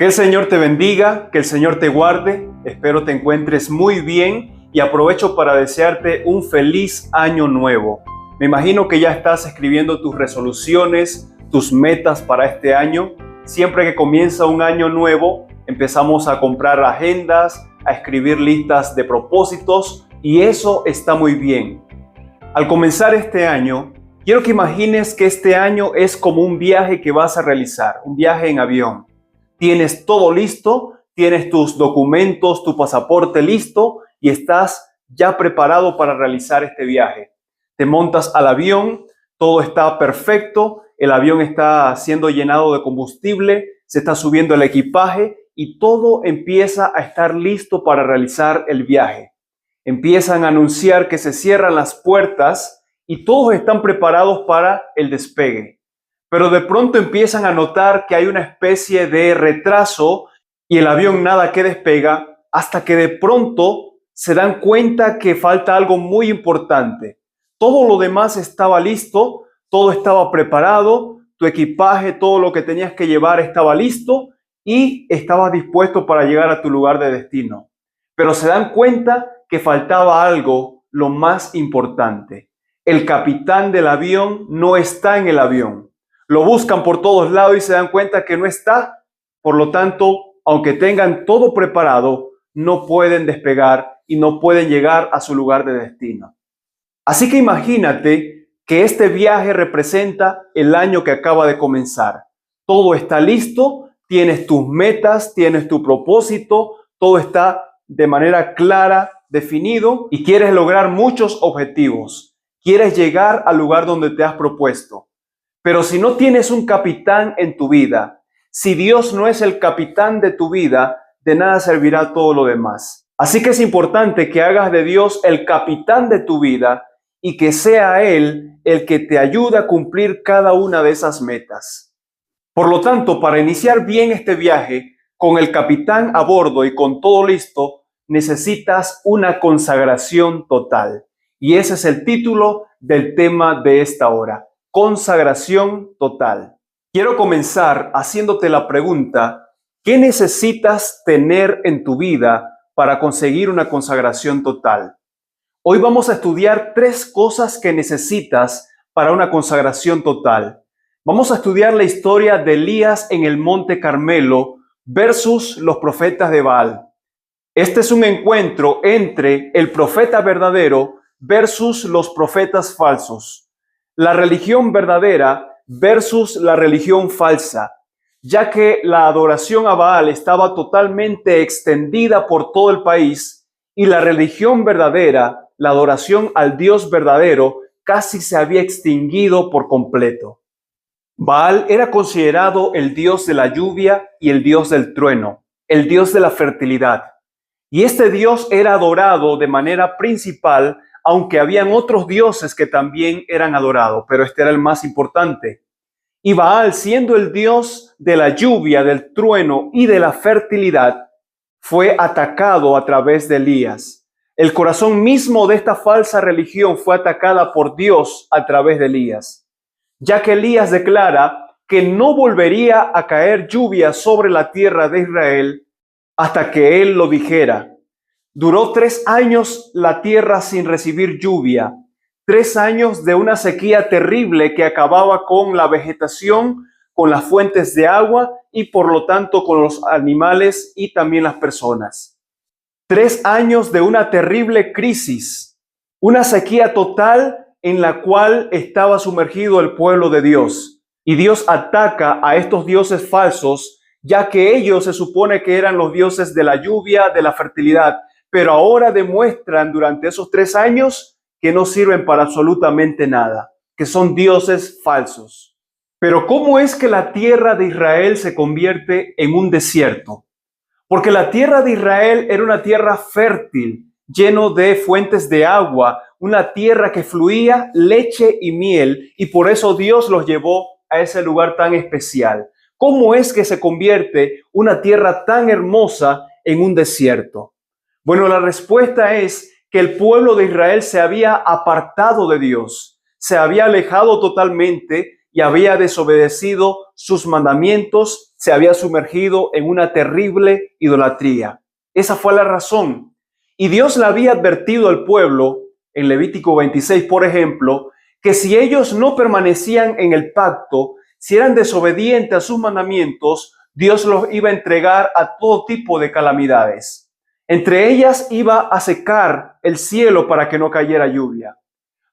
Que el Señor te bendiga, que el Señor te guarde. Espero te encuentres muy bien y aprovecho para desearte un feliz año nuevo. Me imagino que ya estás escribiendo tus resoluciones, tus metas para este año. Siempre que comienza un año nuevo, empezamos a comprar agendas, a escribir listas de propósitos y eso está muy bien. Al comenzar este año, quiero que imagines que este año es como un viaje que vas a realizar, un viaje en avión. Tienes todo listo, tienes tus documentos, tu pasaporte listo y estás ya preparado para realizar este viaje. Te montas al avión, todo está perfecto, el avión está siendo llenado de combustible, se está subiendo el equipaje y todo empieza a estar listo para realizar el viaje. Empiezan a anunciar que se cierran las puertas y todos están preparados para el despegue. Pero de pronto empiezan a notar que hay una especie de retraso y el avión nada que despega hasta que de pronto se dan cuenta que falta algo muy importante. Todo lo demás estaba listo, todo estaba preparado, tu equipaje, todo lo que tenías que llevar estaba listo y estabas dispuesto para llegar a tu lugar de destino. Pero se dan cuenta que faltaba algo, lo más importante. El capitán del avión no está en el avión. Lo buscan por todos lados y se dan cuenta que no está. Por lo tanto, aunque tengan todo preparado, no pueden despegar y no pueden llegar a su lugar de destino. Así que imagínate que este viaje representa el año que acaba de comenzar. Todo está listo, tienes tus metas, tienes tu propósito, todo está de manera clara, definido y quieres lograr muchos objetivos. Quieres llegar al lugar donde te has propuesto. Pero si no tienes un capitán en tu vida, si Dios no es el capitán de tu vida, de nada servirá todo lo demás. Así que es importante que hagas de Dios el capitán de tu vida y que sea Él el que te ayude a cumplir cada una de esas metas. Por lo tanto, para iniciar bien este viaje, con el capitán a bordo y con todo listo, necesitas una consagración total. Y ese es el título del tema de esta hora. Consagración total. Quiero comenzar haciéndote la pregunta, ¿qué necesitas tener en tu vida para conseguir una consagración total? Hoy vamos a estudiar 3 cosas que necesitas para una consagración total. Vamos a estudiar la historia de Elías en el Monte Carmelo versus los profetas de Baal. Este es un encuentro entre el profeta verdadero versus los profetas falsos. La religión verdadera versus la religión falsa, ya que la adoración a Baal estaba totalmente extendida por todo el país y la religión verdadera, la adoración al Dios verdadero, casi se había extinguido por completo. Baal era considerado el dios de la lluvia y el dios del trueno, el dios de la fertilidad. Y este dios era adorado de manera principal, aunque habían otros dioses que también eran adorados, pero este era el más importante. Y Baal, siendo el dios de la lluvia, del trueno y de la fertilidad, fue atacado a través de Elías. El corazón mismo de esta falsa religión fue atacada por Dios a través de Elías, ya que Elías declara que no volvería a caer lluvia sobre la tierra de Israel hasta que él lo dijera. Duró 3 años la tierra sin recibir lluvia, 3 años de una sequía terrible que acababa con la vegetación, con las fuentes de agua y por lo tanto con los animales y también las personas. 3 años de una terrible crisis, una sequía total en la cual estaba sumergido el pueblo de Dios. Y Dios ataca a estos dioses falsos, ya que ellos se supone que eran los dioses de la lluvia, de la fertilidad, pero ahora demuestran durante esos 3 años que no sirven para absolutamente nada, que son dioses falsos. Pero ¿cómo es que la tierra de Israel se convierte en un desierto? Porque la tierra de Israel era una tierra fértil, lleno de fuentes de agua, una tierra que fluía leche y miel, y por eso Dios los llevó a ese lugar tan especial. ¿Cómo es que se convierte una tierra tan hermosa en un desierto? Bueno, la respuesta es que el pueblo de Israel se había apartado de Dios, se había alejado totalmente y había desobedecido sus mandamientos, se había sumergido en una terrible idolatría. Esa fue la razón. Y Dios le había advertido al pueblo, en Levítico 26, por ejemplo, que si ellos no permanecían en el pacto, si eran desobedientes a sus mandamientos, Dios los iba a entregar a todo tipo de calamidades. Entre ellas iba a secar el cielo para que no cayera lluvia.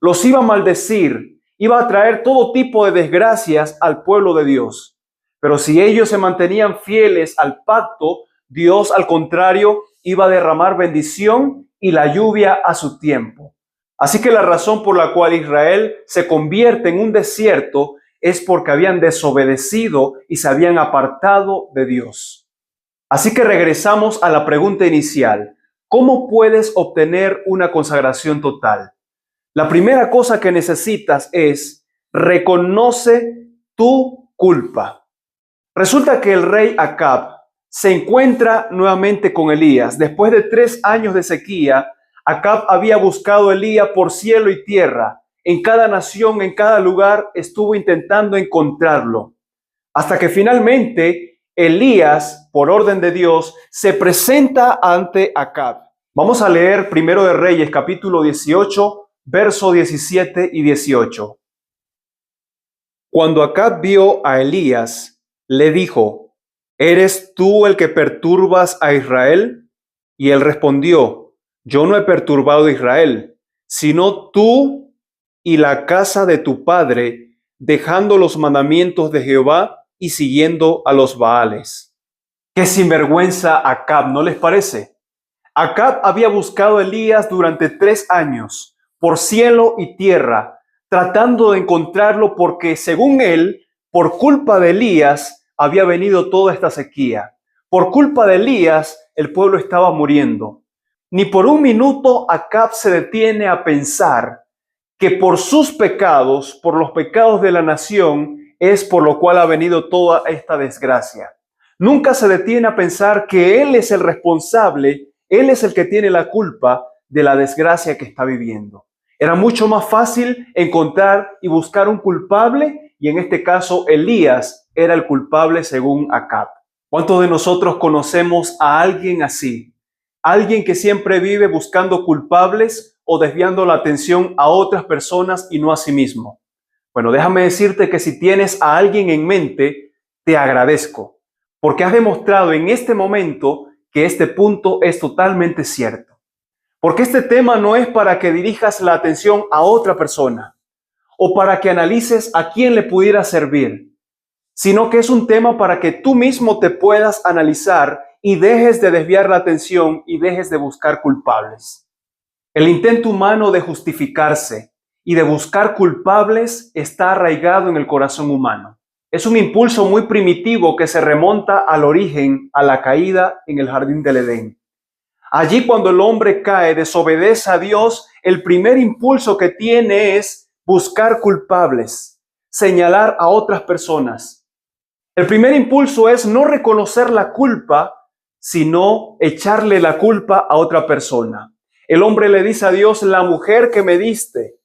Los iba a maldecir, iba a traer todo tipo de desgracias al pueblo de Dios. Pero si ellos se mantenían fieles al pacto, Dios, al contrario, iba a derramar bendición y la lluvia a su tiempo. Así que la razón por la cual Israel se convierte en un desierto es porque habían desobedecido y se habían apartado de Dios. Así que regresamos a la pregunta inicial. ¿Cómo puedes obtener una consagración total? La primera cosa que necesitas es reconoce tu culpa. Resulta que el rey Acab se encuentra nuevamente con Elías. Después de 3 años de sequía, Acab había buscado a Elías por cielo y tierra. En cada nación, en cada lugar, estuvo intentando encontrarlo. Hasta que finalmente Elías, por orden de Dios, se presenta ante Acab. Vamos a leer Primero de Reyes, capítulo 18, versos 17 y 18. Cuando Acab vio a Elías, le dijo: ¿Eres tú el que perturbas a Israel? Y él respondió: Yo no he perturbado a Israel, sino tú y la casa de tu padre, dejando los mandamientos de Jehová y siguiendo a los Baales. Qué sinvergüenza Acab, ¿no les parece? Acab había buscado a Elías durante 3 años, por cielo y tierra, tratando de encontrarlo porque, según él, por culpa de Elías, había venido toda esta sequía. Por culpa de Elías, el pueblo estaba muriendo. Ni por un minuto Acab se detiene a pensar que por sus pecados, por los pecados de la nación, es por lo cual ha venido toda esta desgracia. Nunca se detiene a pensar que él es el responsable, él es el que tiene la culpa de la desgracia que está viviendo. Era mucho más fácil encontrar y buscar un culpable, y en este caso Elías era el culpable según Acab. ¿Cuántos de nosotros conocemos a alguien así? Alguien que siempre vive buscando culpables o desviando la atención a otras personas y no a sí mismo. Bueno, déjame decirte que si tienes a alguien en mente, te agradezco, porque has demostrado en este momento que este punto es totalmente cierto. Porque este tema no es para que dirijas la atención a otra persona o para que analices a quién le pudiera servir, sino que es un tema para que tú mismo te puedas analizar y dejes de desviar la atención y dejes de buscar culpables. El intento humano de justificarse y de buscar culpables está arraigado en el corazón humano. Es un impulso muy primitivo que se remonta al origen, a la caída en el jardín del Edén. Allí, cuando el hombre cae, desobedece a Dios, el primer impulso que tiene es buscar culpables, señalar a otras personas. El primer impulso es no reconocer la culpa, sino echarle la culpa a otra persona. El hombre le dice a Dios: la mujer que me diste.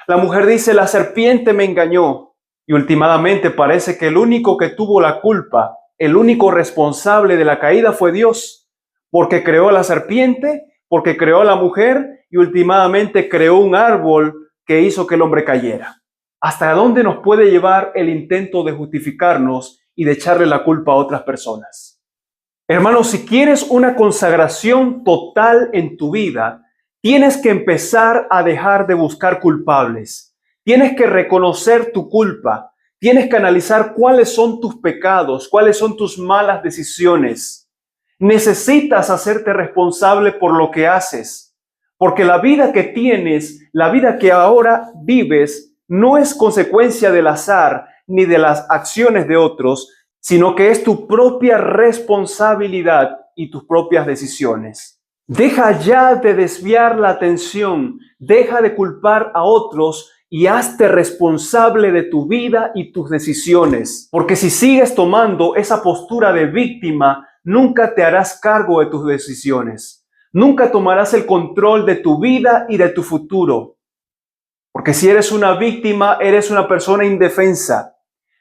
La mujer dice: la serpiente me engañó. Y últimamente parece que el único que tuvo la culpa, el único responsable de la caída fue Dios, porque creó a la serpiente, porque creó a la mujer y últimamente creó un árbol que hizo que el hombre cayera. ¿Hasta dónde nos puede llevar el intento de justificarnos y de echarle la culpa a otras personas? Hermanos, si quieres una consagración total en tu vida, tienes que empezar a dejar de buscar culpables. Tienes que reconocer tu culpa. Tienes que analizar cuáles son tus pecados, cuáles son tus malas decisiones. Necesitas hacerte responsable por lo que haces, porque la vida que tienes, la vida que ahora vives, no es consecuencia del azar ni de las acciones de otros, sino que es tu propia responsabilidad y tus propias decisiones. Deja ya de desviar la atención, deja de culpar a otros y hazte responsable de tu vida y tus decisiones. Porque si sigues tomando esa postura de víctima, nunca te harás cargo de tus decisiones. Nunca tomarás el control de tu vida y de tu futuro. Porque si eres una víctima, eres una persona indefensa.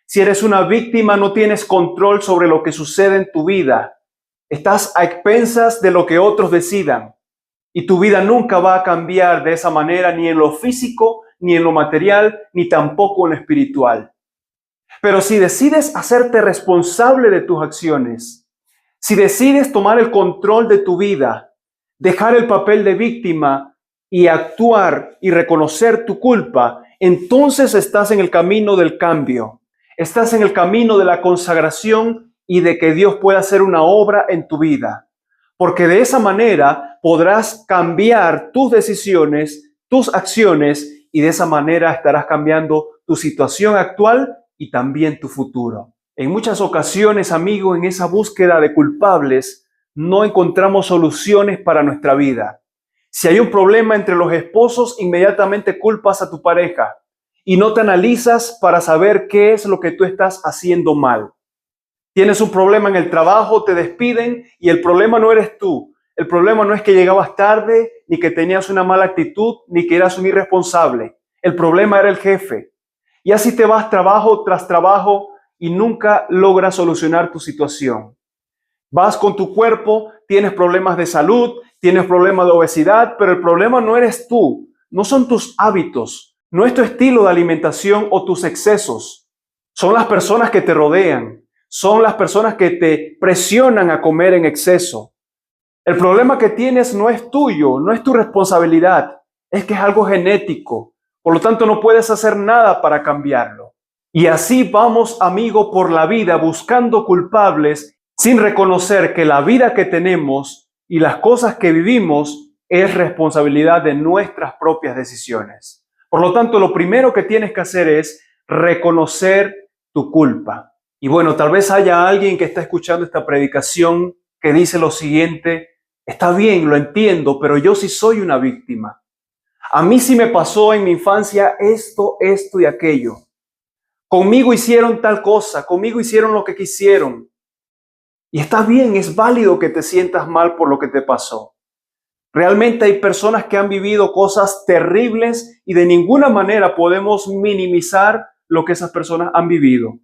Si eres una víctima, no tienes control sobre lo que sucede en tu vida. Estás a expensas de lo que otros decidan. Y tu vida nunca va a cambiar de esa manera, ni en lo físico, ni en lo material, ni tampoco en lo espiritual. Pero si decides hacerte responsable de tus acciones, si decides tomar el control de tu vida, dejar el papel de víctima y actuar y reconocer tu culpa, entonces estás en el camino del cambio. Estás en el camino de la consagración y de que Dios pueda hacer una obra en tu vida. Porque de esa manera podrás cambiar tus decisiones, tus acciones, y de esa manera estarás cambiando tu situación actual y también tu futuro. En muchas ocasiones, amigo, en esa búsqueda de culpables, no encontramos soluciones para nuestra vida. Si hay un problema entre los esposos, inmediatamente culpas a tu pareja y no te analizas para saber qué es lo que tú estás haciendo mal. Tienes un problema en el trabajo, te despiden y el problema no eres tú. El problema no es que llegabas tarde, ni que tenías una mala actitud, ni que eras un irresponsable. El problema era el jefe. Y así te vas trabajo tras trabajo y nunca logras solucionar tu situación. Vas con tu cuerpo, tienes problemas de salud, tienes problemas de obesidad, pero el problema no eres tú, no son tus hábitos, no es tu estilo de alimentación o tus excesos. Son las personas que te rodean, son las personas que te presionan a comer en exceso. El problema que tienes no es tuyo, no es tu responsabilidad, es que es algo genético. Por lo tanto, no puedes hacer nada para cambiarlo. Y así vamos, amigo, por la vida buscando culpables sin reconocer que la vida que tenemos y las cosas que vivimos es responsabilidad de nuestras propias decisiones. Por lo tanto, lo primero que tienes que hacer es reconocer tu culpa. Y bueno, tal vez haya alguien que está escuchando esta predicación que dice lo siguiente: está bien, lo entiendo, pero yo sí soy una víctima. A mí sí me pasó en mi infancia esto y aquello. Conmigo hicieron tal cosa, conmigo hicieron lo que quisieron. Y está bien, es válido que te sientas mal por lo que te pasó. Realmente hay personas que han vivido cosas terribles y de ninguna manera podemos minimizar lo que esas personas han vivido.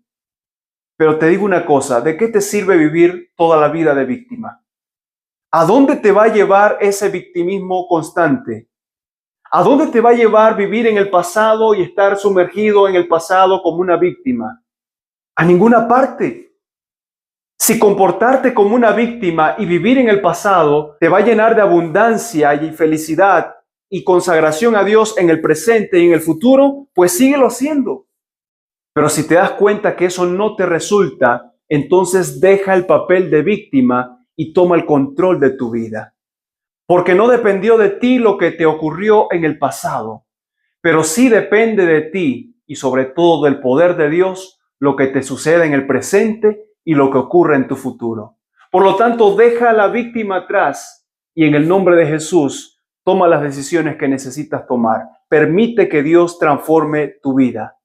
Pero te digo una cosa, ¿de qué te sirve vivir toda la vida de víctima? ¿A dónde te va a llevar ese victimismo constante? ¿A dónde te va a llevar vivir en el pasado y estar sumergido en el pasado como una víctima? A ninguna parte. Si comportarte como una víctima y vivir en el pasado te va a llenar de abundancia y felicidad y consagración a Dios en el presente y en el futuro, pues síguelo haciendo. Pero si te das cuenta que eso no te resulta, entonces deja el papel de víctima y toma el control de tu vida. Porque no dependió de ti lo que te ocurrió en el pasado, pero sí depende de ti y sobre todo del poder de Dios lo que te sucede en el presente y lo que ocurre en tu futuro. Por lo tanto, deja a la víctima atrás y en el nombre de Jesús toma las decisiones que necesitas tomar. Permite que Dios transforme tu vida.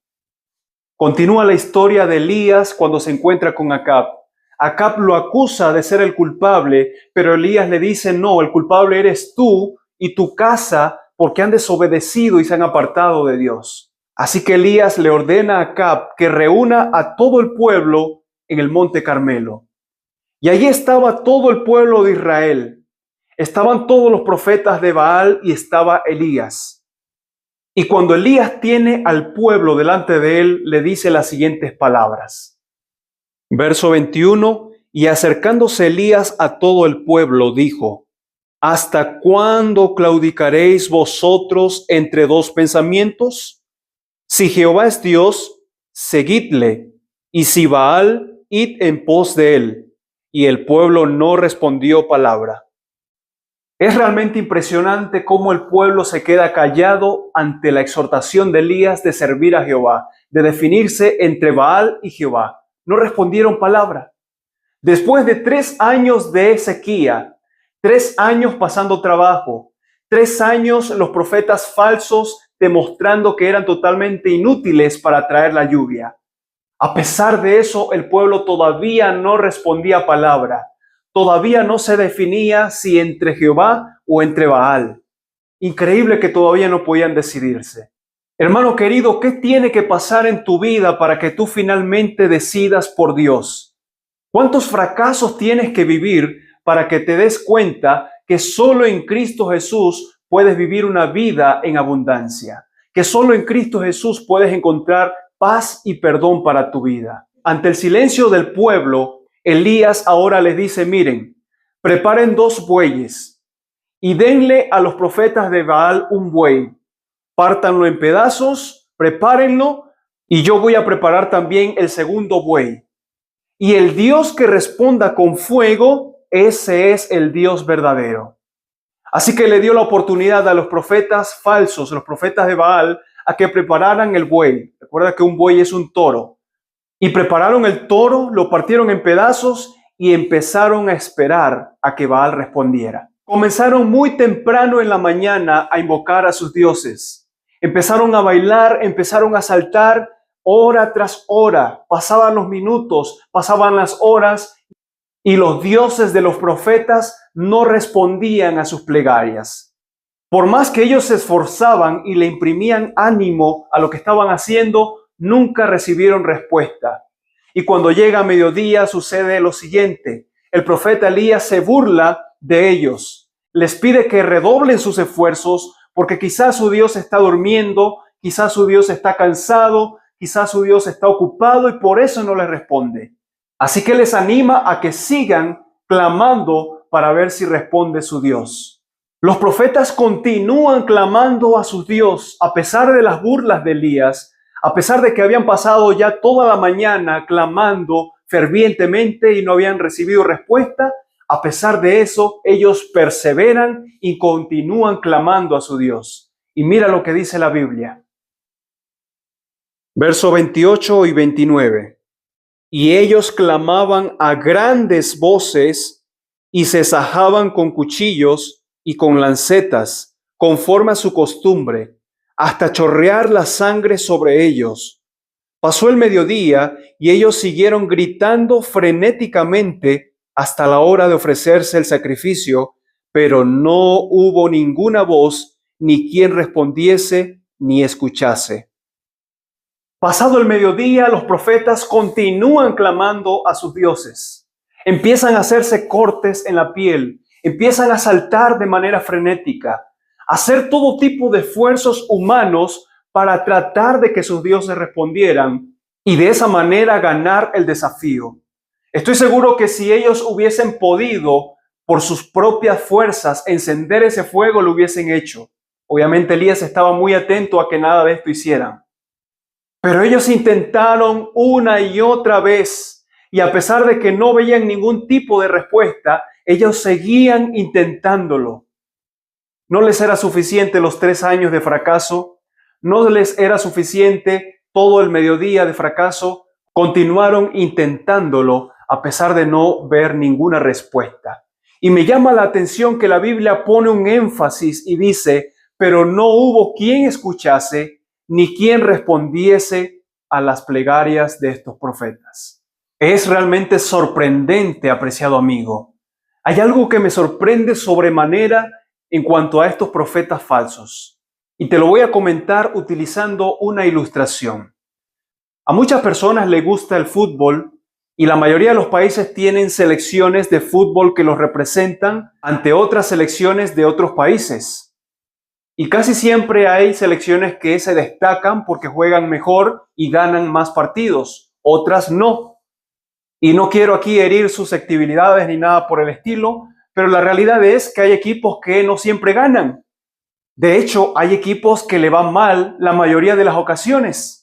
Continúa la historia de Elías cuando se encuentra con Acab. Acab lo acusa de ser el culpable, pero Elías le dice: no, el culpable eres tú y tu casa, porque han desobedecido y se han apartado de Dios. Así que Elías le ordena a Acab que reúna a todo el pueblo en el monte Carmelo. Y allí estaba todo el pueblo de Israel. Estaban todos los profetas de Baal y estaba Elías. Y cuando Elías tiene al pueblo delante de él, le dice las siguientes palabras. Verso 21, y acercándose Elías a todo el pueblo, dijo: ¿hasta cuándo claudicaréis vosotros entre dos pensamientos? Si Jehová es Dios, seguidle, y si Baal, id en pos de él. Y el pueblo no respondió palabra. Es realmente impresionante cómo el pueblo se queda callado ante la exhortación de Elías de servir a Jehová, de definirse entre Baal y Jehová. No respondieron palabra. Después de 3 años de sequía, 3 años pasando trabajo, 3 años los profetas falsos demostrando que eran totalmente inútiles para traer la lluvia. A pesar de eso, el pueblo todavía no respondía palabra. Todavía no se definía si entre Jehová o entre Baal. Increíble que todavía no podían decidirse. Hermano querido, ¿qué tiene que pasar en tu vida para que tú finalmente decidas por Dios? ¿Cuántos fracasos tienes que vivir para que te des cuenta que solo en Cristo Jesús puedes vivir una vida en abundancia? Que solo en Cristo Jesús puedes encontrar paz y perdón para tu vida. Ante el silencio del pueblo, Elías ahora les dice, miren, preparen 2 bueyes y denle a los profetas de Baal un buey. Pártanlo en pedazos, prepárenlo y yo voy a preparar también el segundo buey. Y el Dios que responda con fuego, ese es el Dios verdadero. Así que le dio la oportunidad a los profetas falsos, los profetas de Baal, a que prepararan el buey. Recuerda que un buey es un toro. Y prepararon el toro, lo partieron en pedazos y empezaron a esperar a que Baal respondiera. Comenzaron muy temprano en la mañana a invocar a sus dioses. Empezaron a bailar, empezaron a saltar hora tras hora. Pasaban los minutos, pasaban las horas y los dioses de los profetas no respondían a sus plegarias. Por más que ellos se esforzaban y le imprimían ánimo a lo que estaban haciendo, nunca recibieron respuesta. Y cuando llega mediodía sucede lo siguiente. El profeta Elías se burla de ellos. Les pide que redoblen sus esfuerzos porque quizás su Dios está durmiendo, quizás su Dios está cansado, quizás su Dios está ocupado y por eso no les responde. Así que les anima a que sigan clamando para ver si responde su Dios. Los profetas continúan clamando a su Dios a pesar de las burlas de Elías, a pesar de que habían pasado ya toda la mañana clamando fervientemente y no habían recibido respuesta. A pesar de eso, ellos perseveran y continúan clamando a su Dios. Y mira lo que dice la Biblia. Verso 28 y 29. Y ellos clamaban a grandes voces y se sajaban con cuchillos y con lancetas, conforme a su costumbre, hasta chorrear la sangre sobre ellos. Pasó el mediodía y ellos siguieron gritando frenéticamente hasta la hora de ofrecerse el sacrificio, pero no hubo ninguna voz, ni quien respondiese, ni escuchase. Pasado el mediodía, los profetas continúan clamando a sus dioses. Empiezan a hacerse cortes en la piel, empiezan a saltar de manera frenética, a hacer todo tipo de esfuerzos humanos para tratar de que sus dioses respondieran y de esa manera ganar el desafío. Estoy seguro que si ellos hubiesen podido, por sus propias fuerzas, encender ese fuego, lo hubiesen hecho. Obviamente Elías estaba muy atento a que nada de esto hicieran. Pero ellos intentaron una y otra vez, y a pesar de que no veían ningún tipo de respuesta, ellos seguían intentándolo. No les era suficiente los 3 años de fracaso, no les era suficiente todo el mediodía de fracaso, continuaron intentándolo a pesar de no ver ninguna respuesta. Y me llama la atención que la Biblia pone un énfasis y dice, pero no hubo quien escuchase ni quien respondiese a las plegarias de estos profetas. Es realmente sorprendente, apreciado amigo. Hay algo que me sorprende sobremanera en cuanto a estos profetas falsos. Y te lo voy a comentar utilizando una ilustración. A muchas personas les gusta el fútbol y la mayoría de los países tienen selecciones de fútbol que los representan ante otras selecciones de otros países. Y casi siempre hay selecciones que se destacan porque juegan mejor y ganan más partidos, otras no. Y no quiero aquí herir susceptibilidades ni nada por el estilo, pero la realidad es que hay equipos que no siempre ganan. De hecho, hay equipos que le van mal la mayoría de las ocasiones.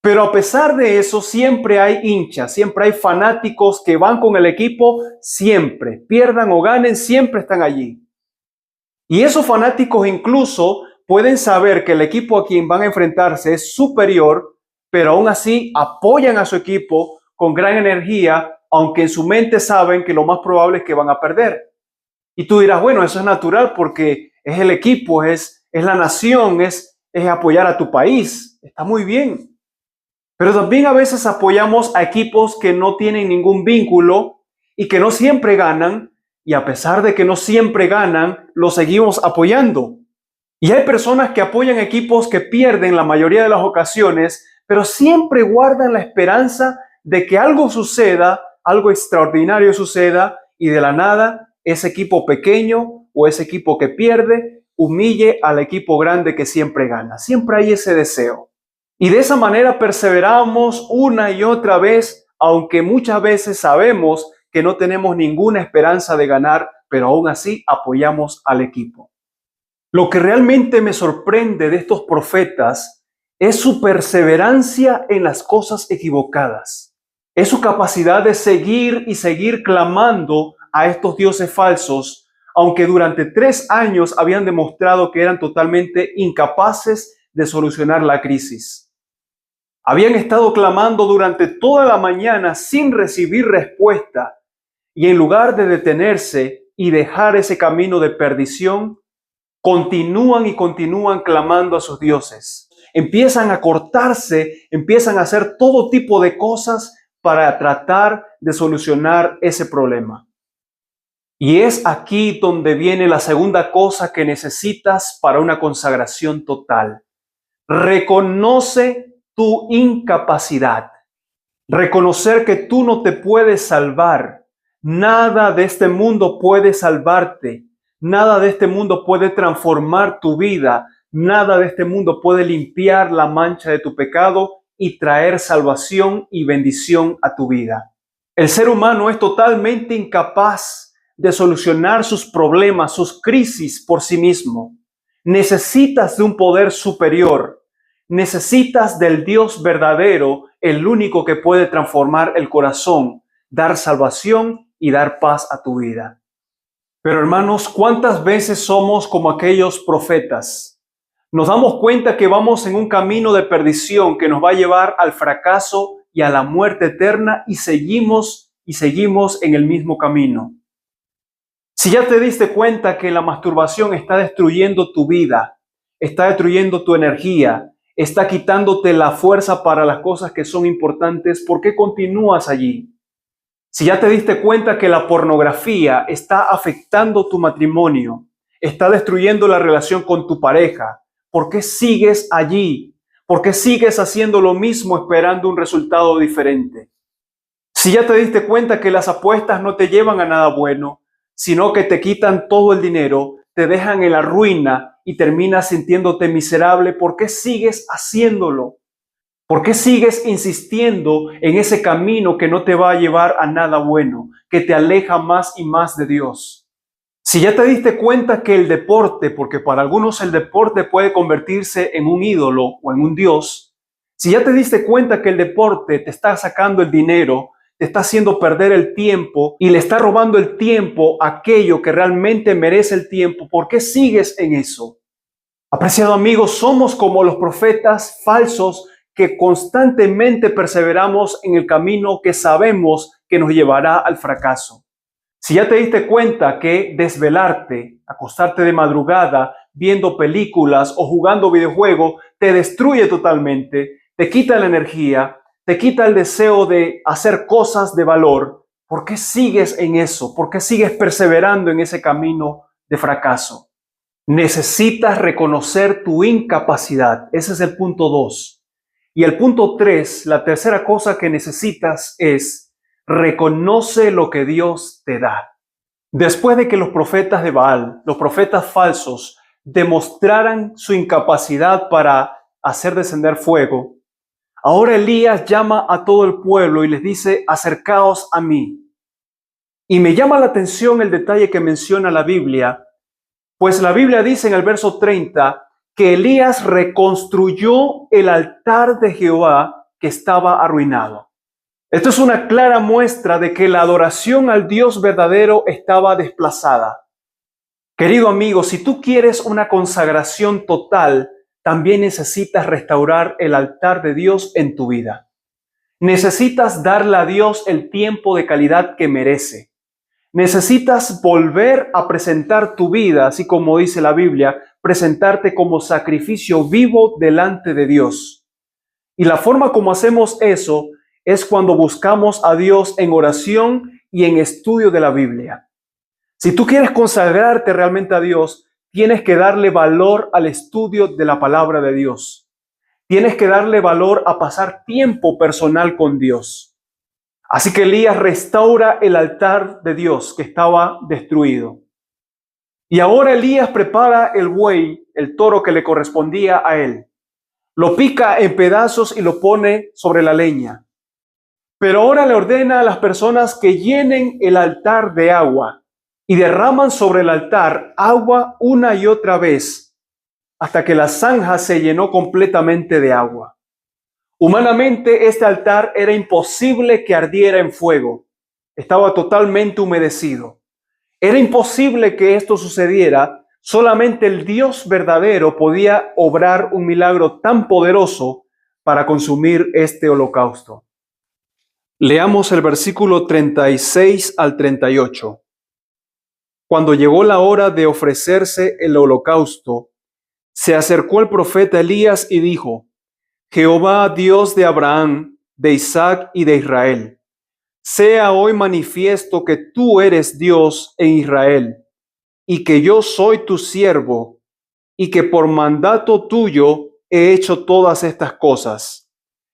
Pero a pesar de eso, siempre hay hinchas, siempre hay fanáticos que van con el equipo, siempre, pierdan o ganen, siempre están allí. Y esos fanáticos incluso pueden saber que el equipo a quien van a enfrentarse es superior, pero aún así apoyan a su equipo con gran energía, aunque en su mente saben que lo más probable es que van a perder. Y tú dirás, bueno, eso es natural porque es el equipo, es la nación, es apoyar a tu país. Está muy bien. Pero también a veces apoyamos a equipos que no tienen ningún vínculo y que no siempre ganan, y a pesar de que no siempre ganan, los seguimos apoyando. Y hay personas que apoyan equipos que pierden la mayoría de las ocasiones, pero siempre guardan la esperanza de que algo suceda, algo extraordinario suceda y de la nada ese equipo pequeño o ese equipo que pierde humille al equipo grande que siempre gana. Siempre hay ese deseo. Y de esa manera perseveramos una y otra vez, aunque muchas veces sabemos que no tenemos ninguna esperanza de ganar, pero aún así apoyamos al equipo. Lo que realmente me sorprende de estos profetas es su perseverancia en las cosas equivocadas. Es su capacidad de seguir y seguir clamando a estos dioses falsos, aunque durante 3 años habían demostrado que eran totalmente incapaces de solucionar la crisis. Habían estado clamando durante toda la mañana sin recibir respuesta, y en lugar de detenerse y dejar ese camino de perdición, continúan y continúan clamando a sus dioses. Empiezan a cortarse, empiezan a hacer todo tipo de cosas para tratar de solucionar ese problema. Y es aquí donde viene la segunda cosa que necesitas para una consagración total. Reconoce tu incapacidad. Reconocer que tú no te puedes salvar. Nada de este mundo puede salvarte. Nada de este mundo puede transformar tu vida. Nada de este mundo puede limpiar la mancha de tu pecado y traer salvación y bendición a tu vida. El ser humano es totalmente incapaz de solucionar sus problemas, sus crisis por sí mismo. Necesitas de un poder superior. Necesitas del Dios verdadero, el único que puede transformar el corazón, dar salvación y dar paz a tu vida. Pero hermanos, ¿cuántas veces somos como aquellos profetas? Nos damos cuenta que vamos en un camino de perdición que nos va a llevar al fracaso y a la muerte eterna y seguimos en el mismo camino. Si ya te diste cuenta que la masturbación está destruyendo tu vida, está destruyendo tu energía, está quitándote la fuerza para las cosas que son importantes, ¿por qué continúas allí? Si ya te diste cuenta que la pornografía está afectando tu matrimonio, está destruyendo la relación con tu pareja, ¿por qué sigues allí? ¿Por qué sigues haciendo lo mismo esperando un resultado diferente? Si ya te diste cuenta que las apuestas no te llevan a nada bueno, sino que te quitan todo el dinero, te dejan en la ruina y terminas sintiéndote miserable, ¿por qué sigues haciéndolo? ¿Por qué sigues insistiendo en ese camino que no te va a llevar a nada bueno, que te aleja más y más de Dios? Si ya te diste cuenta que el deporte, porque para algunos el deporte puede convertirse en un ídolo o en un dios, si ya te diste cuenta que el deporte te está sacando el dinero, te está haciendo perder el tiempo y le está robando el tiempo a aquello que realmente merece el tiempo, ¿por qué sigues en eso? Apreciado amigo, somos como los profetas falsos que constantemente perseveramos en el camino que sabemos que nos llevará al fracaso. Si ya te diste cuenta que desvelarte, acostarte de madrugada, viendo películas o jugando videojuegos, te destruye totalmente, te quita la energía, te quita el deseo de hacer cosas de valor, ¿por qué sigues en eso? ¿Por qué sigues perseverando en ese camino de fracaso? Necesitas reconocer tu incapacidad. Ese es el punto 2. Y el punto 3, la tercera cosa que necesitas es reconoce lo que Dios te da. Después de que los profetas de Baal, los profetas falsos, demostraran su incapacidad para hacer descender fuego, ahora Elías llama a todo el pueblo y les dice, acercaos a mí. Y me llama la atención el detalle que menciona la Biblia, pues la Biblia dice en el verso 30 que Elías reconstruyó el altar de Jehová que estaba arruinado. Esto es una clara muestra de que la adoración al Dios verdadero estaba desplazada. Querido amigo, si tú quieres una consagración total, también necesitas restaurar el altar de Dios en tu vida. Necesitas darle a Dios el tiempo de calidad que merece. Necesitas volver a presentar tu vida, así como dice la Biblia, presentarte como sacrificio vivo delante de Dios. Y la forma como hacemos eso es cuando buscamos a Dios en oración y en estudio de la Biblia. Si tú quieres consagrarte realmente a Dios, tienes que darle valor al estudio de la palabra de Dios. Tienes que darle valor a pasar tiempo personal con Dios. Así que Elías restaura el altar de Dios que estaba destruido. Y ahora Elías prepara el buey, el toro que le correspondía a él. Lo pica en pedazos y lo pone sobre la leña. Pero ahora le ordena a las personas que llenen el altar de agua y derraman sobre el altar agua una y otra vez hasta que la zanja se llenó completamente de agua. Humanamente, este altar era imposible que ardiera en fuego. Estaba totalmente humedecido. Era imposible que esto sucediera. Solamente el Dios verdadero podía obrar un milagro tan poderoso para consumir este holocausto. Leamos el versículo 36 al 38. Cuando llegó la hora de ofrecerse el holocausto, se acercó el profeta Elías y dijo: Jehová, Dios de Abraham, de Isaac y de Israel, sea hoy manifiesto que tú eres Dios en Israel, y que yo soy tu siervo, y que por mandato tuyo he hecho todas estas cosas.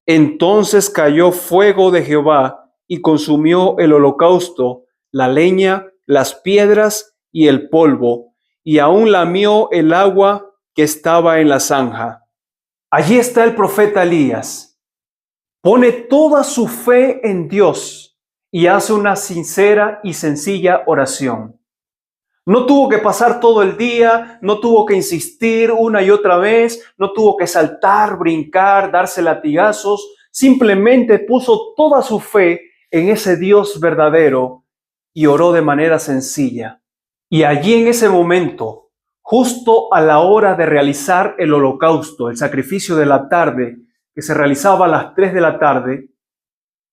Entonces cayó fuego de Jehová y consumió el holocausto, la leña, las piedras y el polvo, y aún lamió el agua que estaba en la zanja. Allí está el profeta Elías. Pone toda su fe en Dios y hace una sincera y sencilla oración. No tuvo que pasar todo el día, no tuvo que insistir una y otra vez, no tuvo que saltar, brincar, darse latigazos. Simplemente puso toda su fe en ese Dios verdadero y oró de manera sencilla. Y allí en ese momento, justo a la hora de realizar el holocausto, el sacrificio de la tarde, que se realizaba a las 3 de la tarde,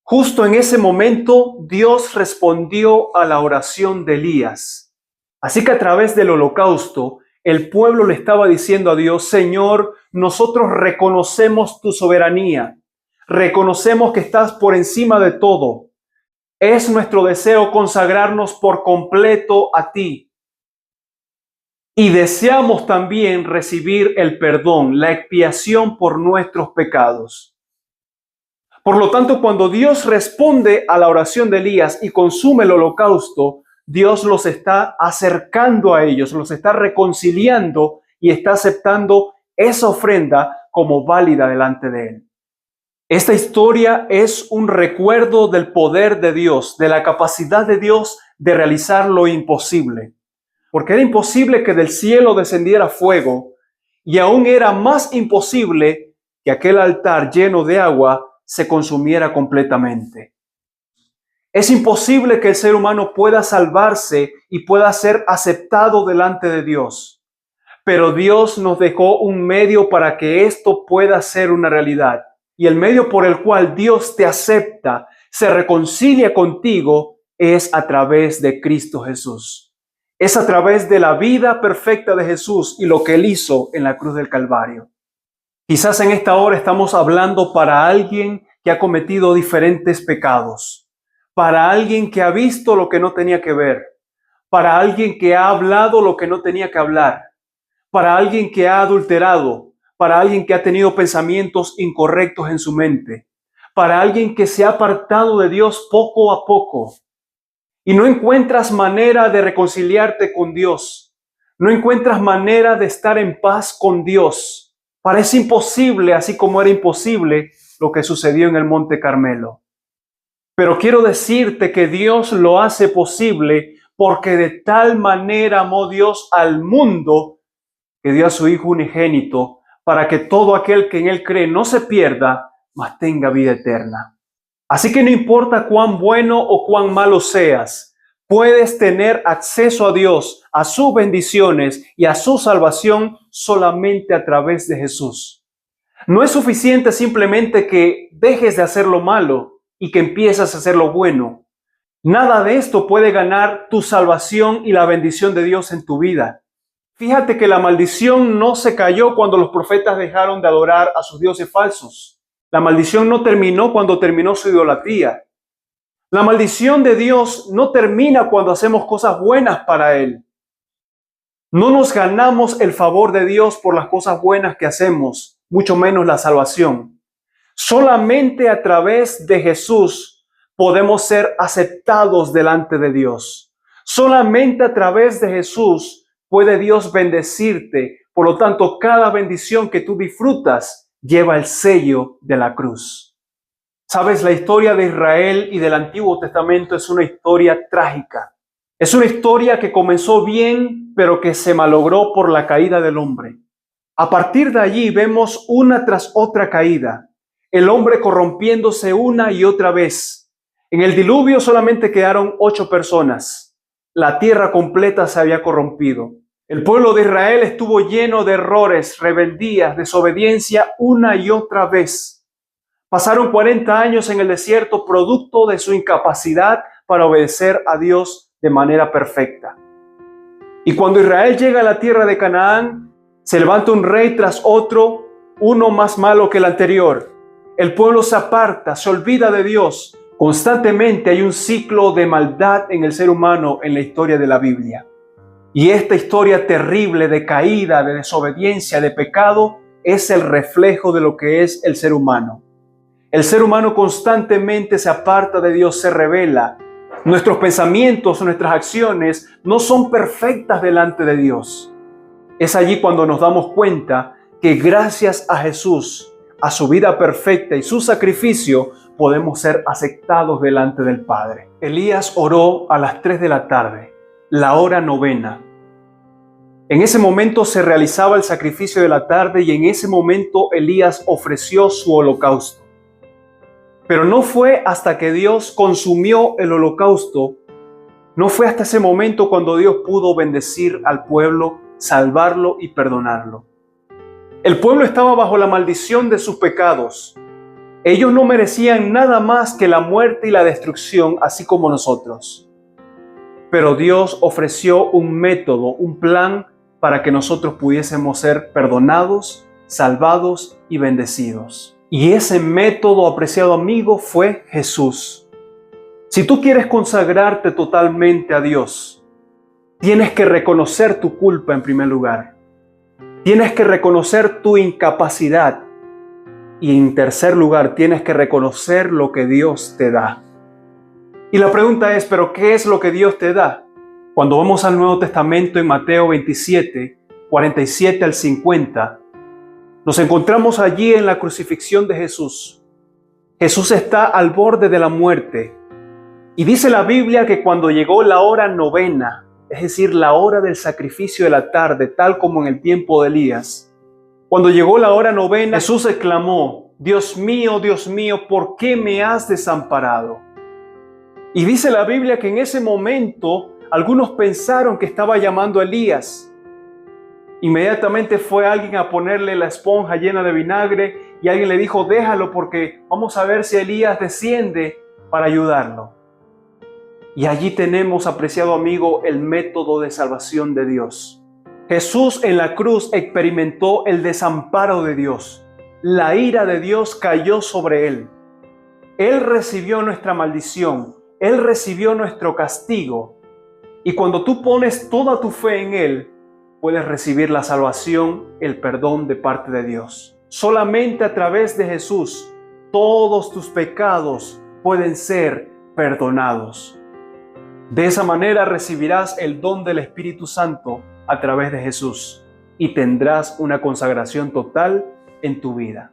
justo en ese momento Dios respondió a la oración de Elías. Así que a través del holocausto, el pueblo le estaba diciendo a Dios: Señor, nosotros reconocemos tu soberanía, reconocemos que estás por encima de todo. Es nuestro deseo consagrarnos por completo a ti. Y deseamos también recibir el perdón, la expiación por nuestros pecados. Por lo tanto, cuando Dios responde a la oración de Elías y consume el holocausto, Dios los está acercando a ellos, los está reconciliando y está aceptando esa ofrenda como válida delante de Él. Esta historia es un recuerdo del poder de Dios, de la capacidad de Dios de realizar lo imposible. Porque era imposible que del cielo descendiera fuego, y aún era más imposible que aquel altar lleno de agua se consumiera completamente. Es imposible que el ser humano pueda salvarse y pueda ser aceptado delante de Dios. Pero Dios nos dejó un medio para que esto pueda ser una realidad. Y el medio por el cual Dios te acepta, se reconcilia contigo, es a través de Cristo Jesús. Es a través de la vida perfecta de Jesús y lo que Él hizo en la cruz del Calvario. Quizás en esta hora estamos hablando para alguien que ha cometido diferentes pecados. Para alguien que ha visto lo que no tenía que ver, para alguien que ha hablado lo que no tenía que hablar, para alguien que ha adulterado, para alguien que ha tenido pensamientos incorrectos en su mente, para alguien que se ha apartado de Dios poco a poco y no encuentras manera de reconciliarte con Dios, no encuentras manera de estar en paz con Dios. Parece imposible, así como era imposible lo que sucedió en el Monte Carmelo. Pero quiero decirte que Dios lo hace posible porque de tal manera amó Dios al mundo que dio a su Hijo unigénito para que todo aquel que en Él cree no se pierda, mas tenga vida eterna. Así que no importa cuán bueno o cuán malo seas, puedes tener acceso a Dios, a sus bendiciones y a su salvación solamente a través de Jesús. No es suficiente simplemente que dejes de hacer lo malo y que empiezas a hacer lo bueno. Nada de esto puede ganar tu salvación y la bendición de Dios en tu vida. Fíjate que la maldición no se cayó cuando los profetas dejaron de adorar a sus dioses falsos. La maldición no terminó cuando terminó su idolatría. La maldición de Dios no termina cuando hacemos cosas buenas para Él. No nos ganamos el favor de Dios por las cosas buenas que hacemos, mucho menos la salvación. Solamente a través de Jesús podemos ser aceptados delante de Dios. Solamente a través de Jesús puede Dios bendecirte. Por lo tanto, cada bendición que tú disfrutas lleva el sello de la cruz. Sabes, la historia de Israel y del Antiguo Testamento es una historia trágica. Es una historia que comenzó bien, pero que se malogró por la caída del hombre. A partir de allí vemos una tras otra caída, el hombre corrompiéndose una y otra vez. En el diluvio solamente quedaron 8 personas. La tierra completa se había corrompido. El pueblo de Israel estuvo lleno de errores, rebeldías, desobediencia una y otra vez. Pasaron 40 años en el desierto producto de su incapacidad para obedecer a Dios de manera perfecta. Y cuando Israel llega a la tierra de Canaán, se levanta un rey tras otro, uno más malo que el anterior. El pueblo se aparta, se olvida de Dios. Constantemente hay un ciclo de maldad en el ser humano en la historia de la Biblia. Y esta historia terrible de caída, de desobediencia, de pecado, es el reflejo de lo que es el ser humano. El ser humano constantemente se aparta de Dios, se rebela. Nuestros pensamientos, nuestras acciones no son perfectas delante de Dios. Es allí cuando nos damos cuenta que gracias a Jesús, a su vida perfecta y su sacrificio, podemos ser aceptados delante del Padre. Elías oró a las 3 de la tarde, la hora novena. En ese momento se realizaba el sacrificio de la tarde y en ese momento Elías ofreció su holocausto. Pero no fue hasta que Dios consumió el holocausto, no fue hasta ese momento cuando Dios pudo bendecir al pueblo, salvarlo y perdonarlo. El pueblo estaba bajo la maldición de sus pecados. Ellos no merecían nada más que la muerte y la destrucción, así como nosotros. Pero Dios ofreció un método, un plan para que nosotros pudiésemos ser perdonados, salvados y bendecidos. Y ese método, apreciado amigo, fue Jesús. Si tú quieres consagrarte totalmente a Dios, tienes que reconocer tu culpa en primer lugar. Tienes que reconocer tu incapacidad. Y en tercer lugar, tienes que reconocer lo que Dios te da. Y la pregunta es, ¿pero qué es lo que Dios te da? Cuando vamos al Nuevo Testamento en Mateo 27, 47 al 50, nos encontramos allí en la crucifixión de Jesús. Jesús está al borde de la muerte. Y dice la Biblia que cuando llegó la hora novena, es decir, la hora del sacrificio de la tarde, tal como en el tiempo de Elías, cuando llegó la hora novena, Jesús exclamó, Dios mío, ¿por qué me has desamparado? Y dice la Biblia que en ese momento algunos pensaron que estaba llamando a Elías. Inmediatamente fue alguien a ponerle la esponja llena de vinagre y alguien le dijo, déjalo porque vamos a ver si Elías desciende para ayudarlo. Y allí tenemos, apreciado amigo, el método de salvación de Dios. Jesús en la cruz experimentó el desamparo de Dios. La ira de Dios cayó sobre él. Él recibió nuestra maldición. Él recibió nuestro castigo. Y cuando tú pones toda tu fe en Él, puedes recibir la salvación, el perdón de parte de Dios. Solamente a través de Jesús, todos tus pecados pueden ser perdonados. De esa manera recibirás el don del Espíritu Santo a través de Jesús y tendrás una consagración total en tu vida.